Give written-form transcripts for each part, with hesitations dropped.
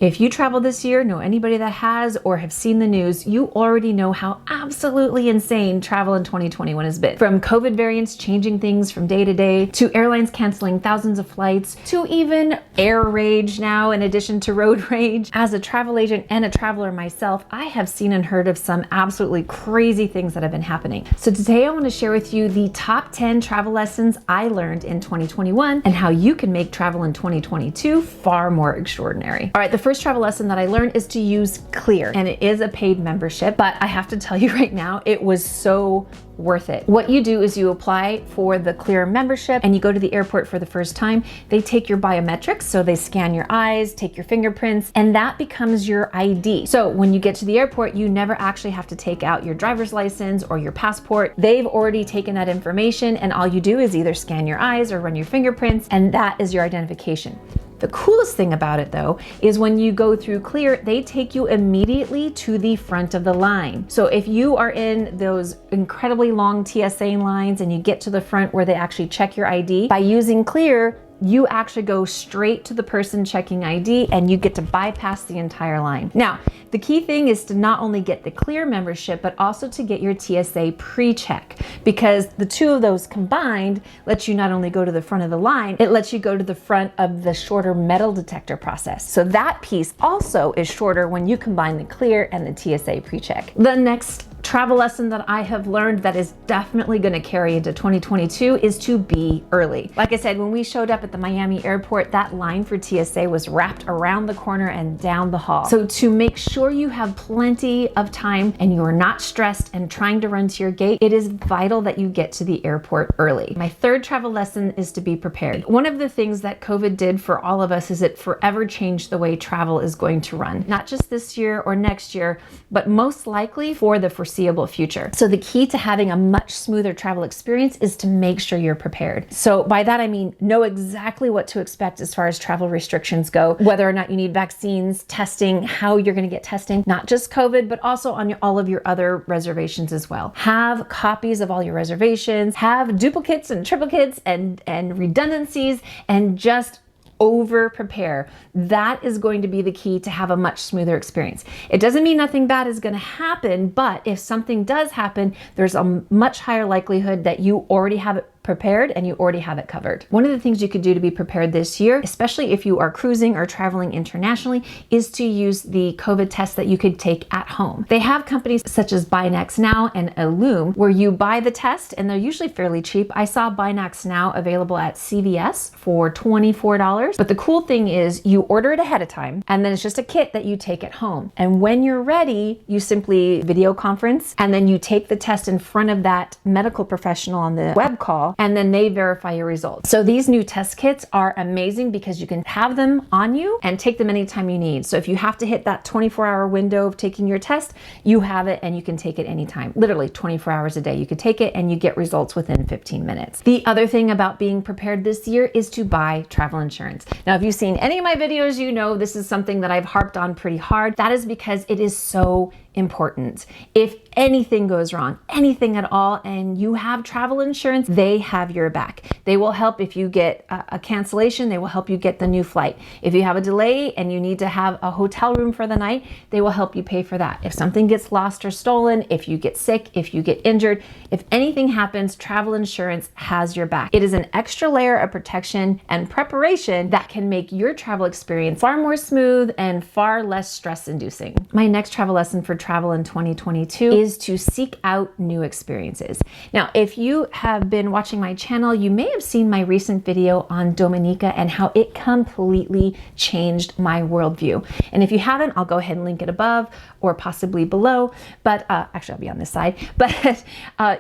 If you travel this year, know anybody that has or have seen the news, you already know how absolutely insane travel in 2021 has been. From COVID variants changing things from day to day, to airlines canceling thousands of flights, to even air rage now in addition to road rage. As a travel agent and a traveler myself, I have seen and heard of some absolutely crazy things that have been happening. So today I want to share with you the top 10 travel lessons I learned in 2021 and how you can make travel in 2022 far more extraordinary. All right, the first travel lesson that I learned is to use Clear, and it is a paid membership, but I have to tell you right now, it was so worth it. What you do is you apply for the Clear membership and you go to the airport for the first time. They take your biometrics, so they scan your eyes, take your fingerprints, and that becomes your ID. So when you get to the airport, you never actually have to take out your driver's license or your passport. They've already taken that information, and all you do is either scan your eyes or run your fingerprints, and that is your identification. The coolest thing about it though is when you go through Clear, they take you immediately to the front of the line. So if you are in those incredibly long TSA lines and you get to the front where they actually check your ID, by using Clear, you actually go straight to the person checking ID and you get to bypass the entire line. Now, the key thing is to not only get the Clear membership, but also to get your TSA PreCheck, because the two of those combined lets you not only go to the front of the line, it lets you go to the front of the shorter metal detector process. So that piece also is shorter when you combine the Clear and the TSA PreCheck. The next travel lesson that I have learned that is definitely going to carry into 2022 is to be early. Like I said, when we showed up at the Miami airport, that line for TSA was wrapped around the corner and down the hall. So to make sure you have plenty of time and you are not stressed and trying to run to your gate, it is vital that you get to the airport early. My third travel lesson is to be prepared. One of the things that COVID did for all of us is it forever changed the way travel is going to run. Not just this year or next year, but most likely for the foreseeable future. So the key to having a much smoother travel experience is to make sure you're prepared. So by that I mean know exactly what to expect as far as travel restrictions go, whether or not you need vaccines, testing, how you're going to get testing, not just COVID, but also on all of your other reservations as well. Have copies of all your reservations, have duplicates and triplicates and redundancies, and just over prepare. That is going to be the key to have a much smoother experience. It doesn't mean nothing bad is going to happen, but if something does happen, there's a much higher likelihood that you already have it prepared and you already have it covered. One of the things you could do to be prepared this year, especially if you are cruising or traveling internationally, is to use the COVID test that you could take at home. They have companies such as Binax Now and Illume where you buy the test and they're usually fairly cheap. I saw Binax Now available at CVS for $24. But the cool thing is you order it ahead of time and then it's just a kit that you take at home. And when you're ready, you simply video conference and then you take the test in front of that medical professional on the web call, and then they verify your results. So these new test kits are amazing because you can have them on you and take them anytime you need. So if you have to hit that 24-hour window of taking your test, you have it and you can take it anytime. Literally 24 hours a day. You could take it and you get results within 15 minutes. The other thing about being prepared this year is to buy travel insurance. Now, if you've seen any of my videos, you know this is something that I've harped on pretty hard. That is because it is so important. If anything goes wrong, anything at all, and you have travel insurance, they have your back. They will help if you get a cancellation. They will help you get the new flight. If you have a delay and you need to have a hotel room for the night, they will help you pay for that. If something gets lost or stolen, if you get sick, if you get injured, if anything happens, travel insurance has your back. It is an extra layer of protection and preparation that can make your travel experience far more smooth and far less stress-inducing. My next travel lesson for travel in 2022 is to seek out new experiences. Now, if you have been watching my channel, you may have seen my recent video on Dominica and how it completely changed my worldview. And if you haven't, I'll go ahead and link it above or possibly below, but actually I'll be on this side. But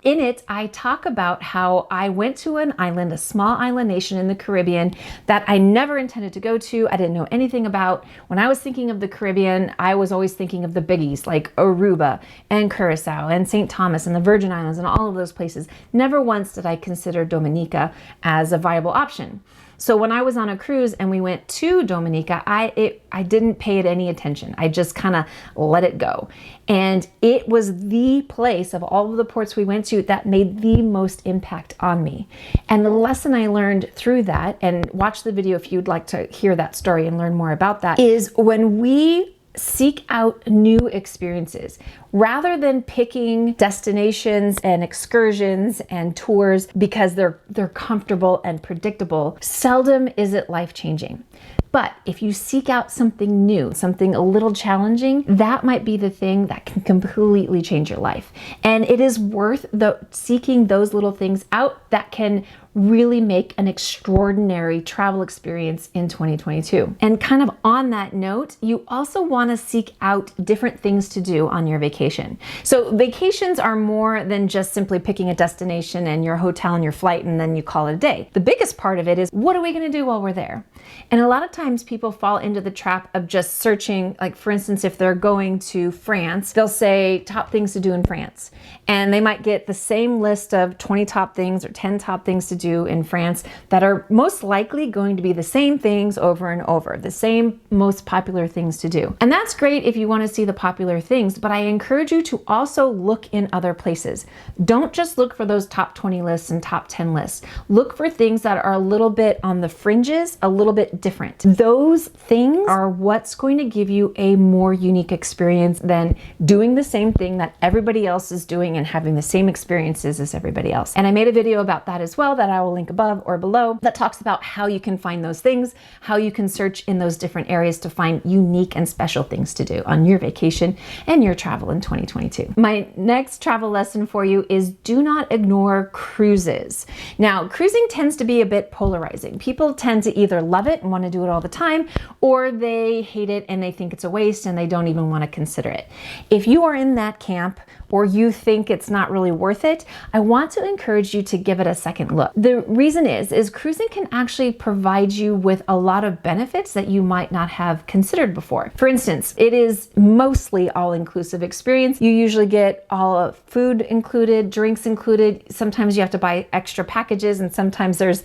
in it, I talk about how I went to an island, a small island nation in the Caribbean that I never intended to go to. I didn't know anything about. When I was thinking of the Caribbean, I was always thinking of the biggies like Aruba and Curacao and St. Thomas and the Virgin Islands and all of those places. Never once did I consider Dominica as a viable option. So when I was on a cruise and we went to Dominica, I didn't pay it any attention. I just kind of let it go. And it was the place of all of the ports we went to that made the most impact on me. And the lesson I learned through that, and watch the video if you'd like to hear that story and learn more about that, is when we seek out new experiences, rather than picking destinations and excursions and tours because they're comfortable and predictable, seldom is it life-changing. But if you seek out something new, something a little challenging, that might be the thing that can completely change your life. And it is worth seeking those little things out that can really make an extraordinary travel experience in 2022. And kind of on that note, you also want to seek out different things to do on your vacation. So vacations are more than just simply picking a destination and your hotel and your flight and then you call it a day. The biggest part of it is, what are we going to do while we're there? And a lot of times people fall into the trap of just searching, like for instance, if they're going to France, they'll say top things to do in France. And they might get the same list of 20 top things or 10 top things to do in France that are most likely going to be the same things over and over, the same most popular things to do. And that's great if you want to see the popular things, but I encourage you to also look in other places. Don't just look for those top 20 lists and top 10 lists. Look for things that are a little bit on the fringes, a little bit different. Those things are what's going to give you a more unique experience than doing the same thing that everybody else is doing and having the same experiences as everybody else. And I made a video about that as well that I will link above or below that talks about how you can find those things, how you can search in those different areas to find unique and special things to do on your vacation and your travel in 2022. My next travel lesson for you is do not ignore cruises. Now, cruising tends to be a bit polarizing. People tend to either love it and want to do it all the time, or they hate it and they think it's a waste and they don't even want to consider it. If you are in that camp or you think it's not really worth it, I want to encourage you to give it a second look. The reason is cruising can actually provide you with a lot of benefits that you might not have considered before. For instance, it is mostly all-inclusive experience. You usually get all of food included, drinks included. Sometimes you have to buy extra packages and sometimes there's,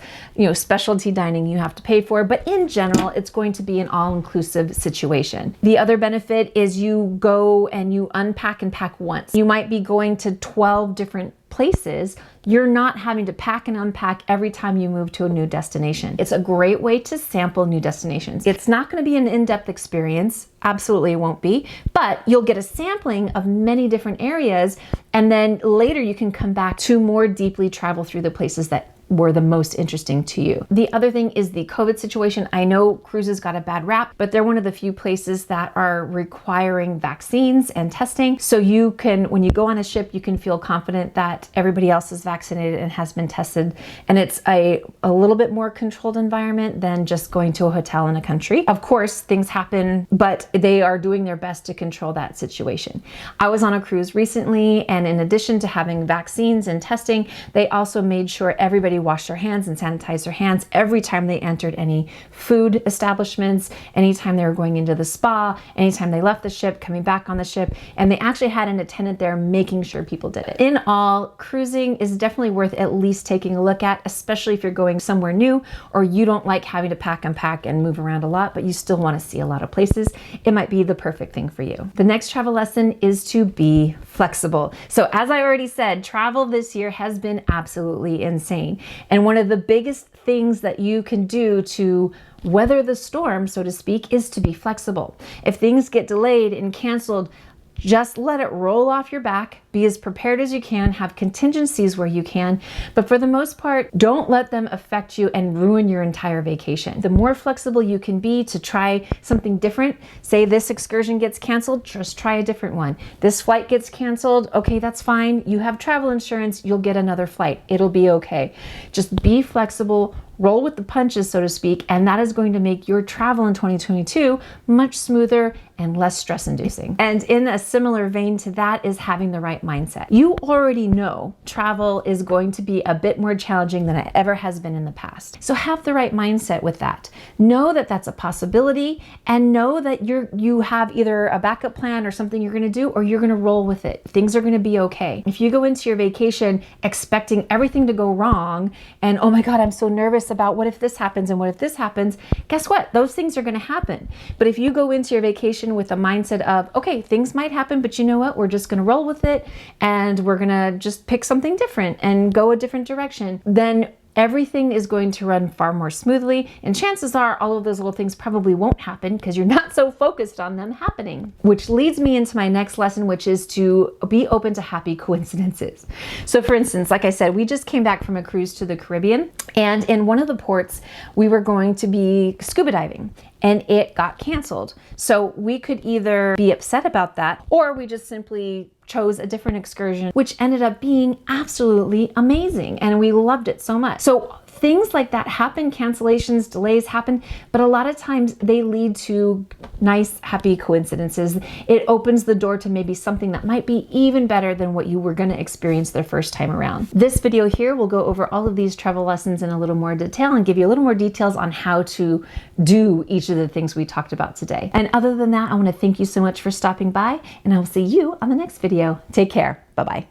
specialty dining you have to pay for, but in general, it's going to be an all-inclusive situation. The other benefit is you go and you unpack and pack once. You might be going to 12 different places. You're not having to pack and unpack every time you move to a new destination. It's a great way to sample new destinations. It's not going to be an in-depth experience. Absolutely it won't be, but you'll get a sampling of many different areas. And then later you can come back to more deeply travel through the places that were the most interesting to you. The other thing is the COVID situation. I know cruises got a bad rap, but they're one of the few places that are requiring vaccines and testing. So you can, when you go on a ship, you can feel confident that everybody else is vaccinated and has been tested. And it's a little bit more controlled environment than just going to a hotel in a country. Of course, things happen, but they are doing their best to control that situation. I was on a cruise recently, and in addition to having vaccines and testing, they also made sure everybody washed their hands and sanitized their hands every time they entered any food establishments, anytime they were going into the spa, anytime they left the ship, coming back on the ship, and they actually had an attendant there making sure people did it. In all, cruising is definitely worth at least taking a look at, especially if you're going somewhere new or you don't like having to pack and pack and move around a lot, but you still want to see a lot of places. It might be the perfect thing for you. The next travel lesson is to be flexible. So as I already said, travel this year has been absolutely insane. And one of the biggest things that you can do to weather the storm, so to speak, is to be flexible. If things get delayed and canceled, just let it roll off your back. Be as prepared as you can, have contingencies where you can, but for the most part, don't let them affect you and ruin your entire vacation. The more flexible you can be to try something different, say this excursion gets canceled, just try a different one. This flight gets canceled, okay, that's fine. You have travel insurance, you'll get another flight. It'll be okay. Just be flexible, roll with the punches, so to speak, and that is going to make your travel in 2022 much smoother and less stress-inducing. And in a similar vein to that is having the right mindset. You already know travel is going to be a bit more challenging than it ever has been in the past. So have the right mindset with that. Know that that's a possibility, and know that you have either a backup plan or something you're gonna do, or you're gonna roll with it. Things are gonna be okay. If you go into your vacation expecting everything to go wrong and, oh my God, I'm so nervous, anxious about what if this happens and what if this happens, guess what? Those things are going to happen. But if you go into your vacation with a mindset of, okay, things might happen, but you know what? We're just going to roll with it and we're going to just pick something different and go a different direction, then everything is going to run far more smoothly, and chances are all of those little things probably won't happen because you're not so focused on them happening. Which leads me into my next lesson, which is to be open to happy coincidences. So for instance, like I said, we just came back from a cruise to the Caribbean, and in one of the ports, we were going to be scuba diving, and it got canceled. So we could either be upset about that, or we just simply chose a different excursion, which ended up being absolutely amazing. And we loved it so much. So things like that happen, cancellations, delays happen, but a lot of times they lead to nice, happy coincidences. It opens the door to maybe something that might be even better than what you were going to experience the first time around. This video here will go over all of these travel lessons in a little more detail and give you a little more details on how to do each of the things we talked about today. And other than that, I want to thank you so much for stopping by, and I will see you on the next video. Take care. Bye-bye.